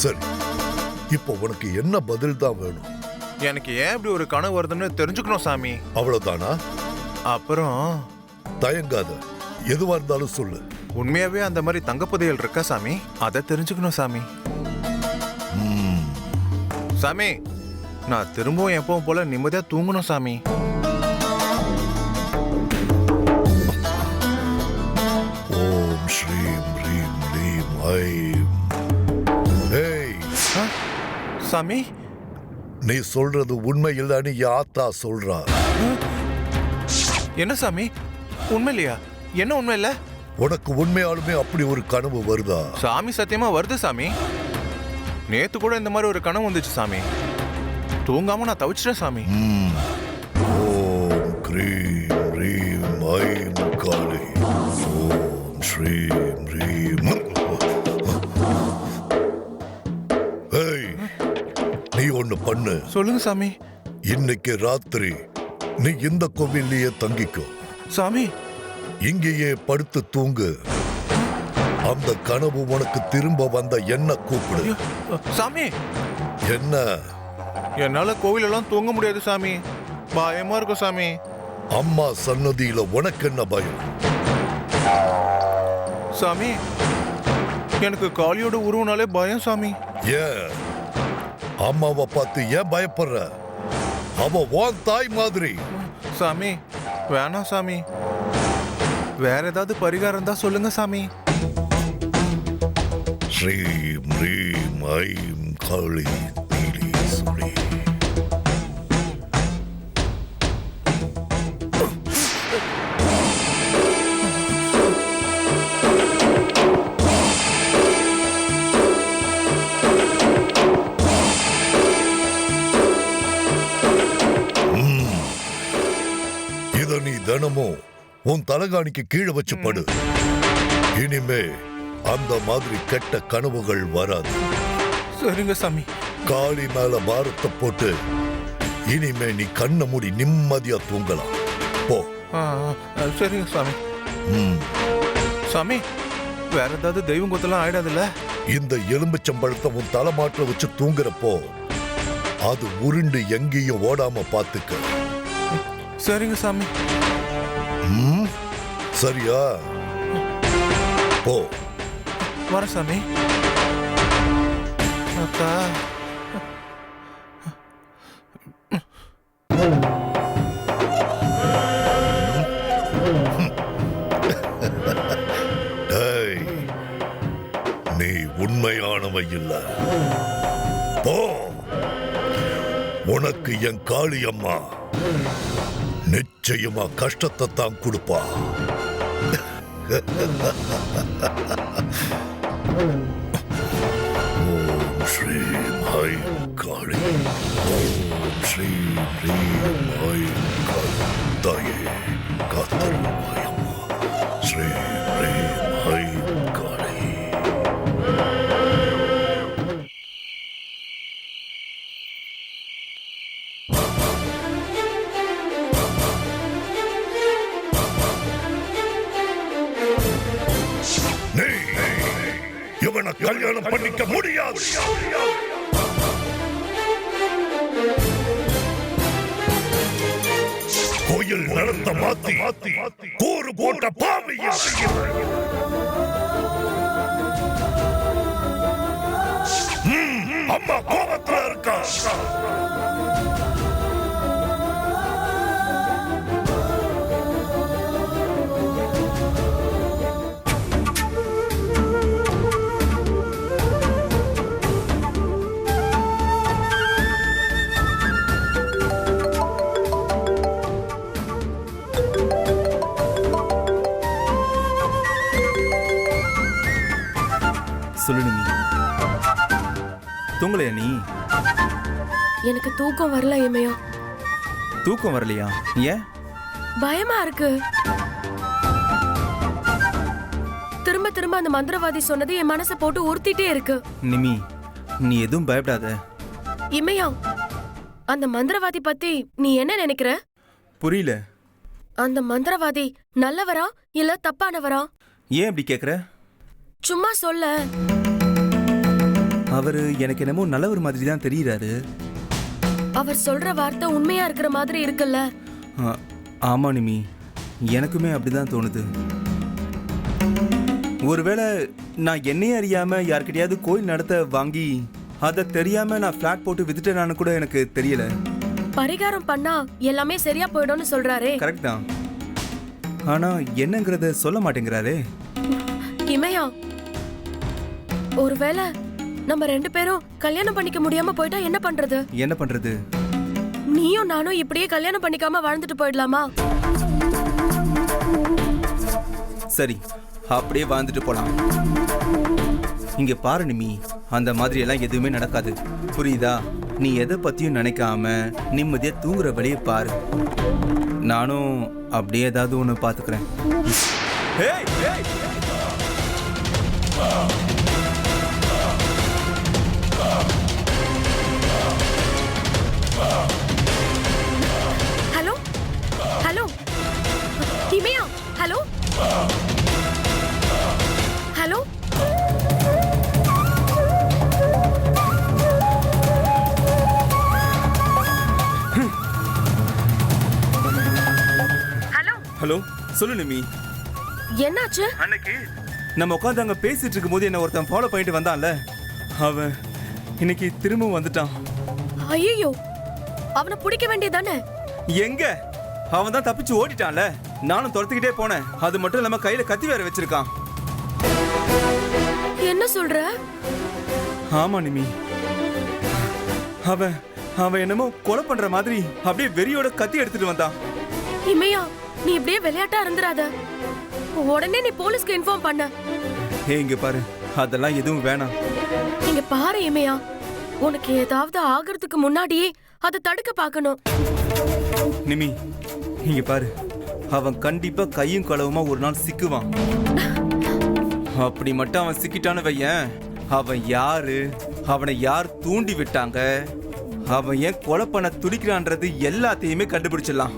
சரி, இப்போ உனக்கு என்ன பதில் தான் வேணும்? எனக்கு ஏன் இப்படி ஒரு கனவு வருதுன்னு தெரிஞ்சுக்கணும் சாமி. அவ்வளவுதானா? அப்புறம் தயங்காத, எதுவா இருந்தாலும் சொல்லு. உண்மையாவே அந்த மாதிரி தங்கப்புதையல் இருக்கா சாமி? அதை தெரிஞ்சுக்கணும் சாமி. சாமி, நான் திரும்பவும் எப்பவும் போல நிம்மதியா தூங்கணும் சாமி. ஓம் ஸ்ரீம் ரீம் ரீம் ஐம். ஏய், சாமி, நீ சொல்றது உண்மை இல்லைன்னு என் ஆத்தா சொல்றா. என்ன சாமி, உண்மை இல்லையா? என்ன உண்மை இல்ல? உனக்கு உண்மையாலுமே அப்படி ஒரு கனவு வருதா? சாமி சத்தியமா வருது சாமி. நேத்து கூட இந்த மாதிரி ஒரு கனவு வந்துச்சு சாமி. தூங்காம நான் தவிச்சிட்டேன் சாமி. ஓம் க்ரீம் ரீம் ஐம் காளி. ஓம் ஸ்ரீம் ரீம். ஏய், நீ ஒண்ணு பண்ணு. சொல்லுங்க சாமி. இன்னைக்கு ராத்திரி நீ இந்த கோவில்லையே தங்கிக்கோ. சாமி, இங்கேயே படுத்து தூங்கு. அந்த கனவு உனக்கு திரும்ப வந்த என்ன கூப்பிடு. ஐயோ, சாமி, என்ன? என்னால கோவிலெல்லாம் தூங்க முடியாது சாமி. பயமா இருக்கும் சாமி. அம்மா சன்னதியில உனக்கு என்ன பயம்? சாமி, எனக்கு காளியோட உருவனாலே பயம் சாமி. ஏன் அம்மாவை பார்த்து ஏன் பயப்படுற? அவ உன் தாய் மாதிரி. சாமி, வேணாம் சாமி. வேற ஏதாவது பரிகாரம் தான் சொல்லுங்க சாமி. ஸ்ரீம் ரீம் ஐம் காளி நீலி சுழி. இத நீ தினமும் உன் தலகாணிக்கு கீழே வச்சு படு. இனிமே அந்த மாதிரி கெட்ட கனவுகள் வராது. சரிங்க சாமி. காளி மேல பாரத்தை போட்டு இனிமே நீ கண்ண மூடி நிம்மதியா தூங்கலாம். போ. சரிங்க சாமி. சாமி, வேற ஏதாவது தெய்வம் கொத்தெல்லாம் ஆயிடாதுல்ல? இந்த எலும்புச்சம்பழத்தை உன் தலைமாட்டில் வச்சு தூங்குறப்போ அது உருண்டு எங்கேயும் ஓடாம பாத்துக்க. சரிங்க சாமி. சரியா? போ. வர சாமி. அக்கா, டேய், நீ உண்மையானவை இல்ல. போ. உனக்கு என் காளி அம்மா நிச்சயமா கஷ்டத்தை தான் கொடுப்பா. ஓம் ஸ்ரீம் ஐம் காளி. ஓம் ஸ்ரீம் ரீம் ஐம் காளி. தாயே காத்தருள்வாயம்மா. ஸ்ரீம் ரீம் ஐம் காளி. இவனை கல்யாணம் பண்ணிக்க முடியாது. கோயில் நடத்த மாத்தி கூறு போட்ட பாவி. அம்மா கோபத்துல இருக்கா. சொல்லு நீ. தூங்கலையா நீ? எனக்கு தூக்கம் வரல இமையா. தூக்கம் வரலையா? ஏன்? பயமா இருக்கு. திரும்ப திரும்ப அந்த மந்திரவாதி சொன்னது என் மனசை போட்டு உறுத்திட்டே இருக்கு. நிமி, நீ எதுவும் பயப்படாத. இமையா, அந்த மந்திரவாதி பத்தி நீ என்ன நினைக்கிற? புரியல. அந்த மந்திரவாதி நல்லவரா இல்ல தப்பானவரா? ஏன் இப்படி கேக்குற? சும்மா சொல்ல. அவரு எனக்கு என்னமோ நல்லவர் மாதிரி தான் தெரியுறாரு. அவர் சொல்ற வார்த்தை உண்மையா இருக்கிற மாதிரி இருக்குல்ல? ஆமா நிமி, எனக்குமே அப்படிதான் தோணுது. ஒருவேளை நான் என்னையே அறியாம யார்கிட்டயாவது கோயில் நடத்த வாங்கி அதை தெரியாம நான் ஃபிளாட் போட்டு வித்துட்டேனான்னு கூட எனக்கு தெரியல. பரிகாரம் பண்ணா எல்லாமே சரியா போயிடும்னு சொல்றாரே. கரெக்ட் தான், ஆனா என்னங்கறத சொல்ல மாட்டேங்கிறாரே. இமையா, ஒருவேளை நம்ம 2 பேரும் கல்யாணம் பண்ணிக்க முடியாம போயிட்டா என்ன பண்றது? என்ன பண்றது? நீயும் நானும் இப்படியே கல்யாணம் பண்ணிக்காம வாழ்ந்துட்டு போயிடலாமா? சரி, அப்படியே வாழ்ந்துட்டு போலாம். இங்க பாரு நிமி, அந்த மாதிரி எல்லாம் எதுவுமே நடக்காது, புரியுதா? நீ எதை பத்தியும் நினைக்காம நிம்மதியா தூங்குற வழியை பாரு. நானும் அப்படியே ஏதாவது ஒண்ணு பாத்துக்கிறேன். Hello hello Imaiya, hello hello. Hello, சொல்லு நிமி. என்னாச்சு? அன்னைக்கு நம்ம உட்காந்து அங்க பேசிட்டு இருக்கும் போது என்ன ஒருத்தன் ஃபாலோ பண்ணிட்டு வந்தான்ல, அவன் இன்னைக்கு திரும்பவும் வந்துட்டான். ஐயோ, அவனை பிடிக்க வேண்டியதானே? எங்க, அவன் தான் தப்பிச்சு ஓடிட்டான்ல. நானும் துரத்துக்கிட்டே போனேன். அது மட்டும் இல்லாம கையில கத்தி வேற வச்சிருக்கான். என்ன சொல்ற? ஆமா நிமி, அவன் அவன் என்னமோ கொலை பண்ற மாதிரி அப்படியே வெறியோட கத்தி எடுத்துட்டு வந்தான். இமையா, நீ இப்படியே விளையாட்டா இருந்துராத. உடனே நீ போலீஸ்க்கு இன்ஃபார்ம் பண்ண. இங்க பாரு, அதெல்லாம் எதுவும் வேணாம். இங்க பாரு இமையா, உனக்கு ஏதாவது ஆகிறதுக்கு முன்னாடியே அதை தடுக்க பார்க்கணும். நிமி, இங்க பாரு, அவன் கண்டிப்பா கையும் களவுமா ஒரு நாள் சிக்குவான். அப்படி மட்டும் அவன் சிக்கிட்டான்னு வையேன், அவன் யாரு, அவனை யார் தூண்டி விட்டாங்க, அவன் ஏன் கொலை பண்ண துடிக்கிறான்றது எல்லாத்தையுமே கண்டுபிடிச்சிடலாம்.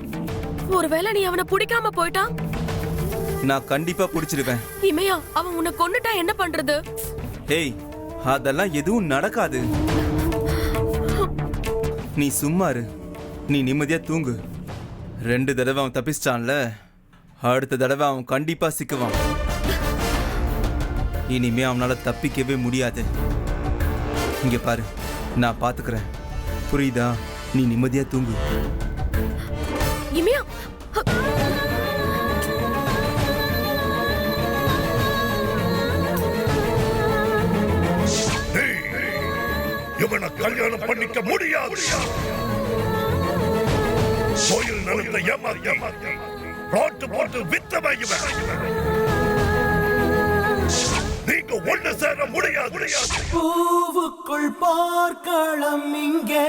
ஒருவேளை நீ அவனை பிடிக்காம போயிட்டா? நான் கண்டிப்பா பிடிச்சிருவேன். இமையா, அவன் உன்னை கொன்னுட்டா என்ன பண்றது? ஏய், அதெல்லாம் எதுவும் நடக்காது. நீ சும்மா இரு, நீ நிம்மதியா தூங்கு. 2 தடவை அவன் தப்பிச்சிட்டான்ல, அடுத்த தடவை அவன் கண்டிப்பா சிக்குவான். இனிமே அவனால தப்பிக்கவே முடியாது. இங்க பாரு, நான் பாத்துக்கிறேன், புரியுதா? நீ நிம்மதியா தூங்கு. இமையா, இவனை கல்யாணம் பண்ணிக்க முடியாது. கோயில் நடந்த ஏமாத்தி பிளாட் போட்டு வித்தவன் இவன். நீங்க ஒண்ணு சேர முடியாது. பூவுக்குள் போர்க்களம் இங்கே,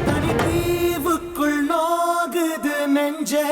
தனி தீவுக்குள் நோகுது நெஞ்சே.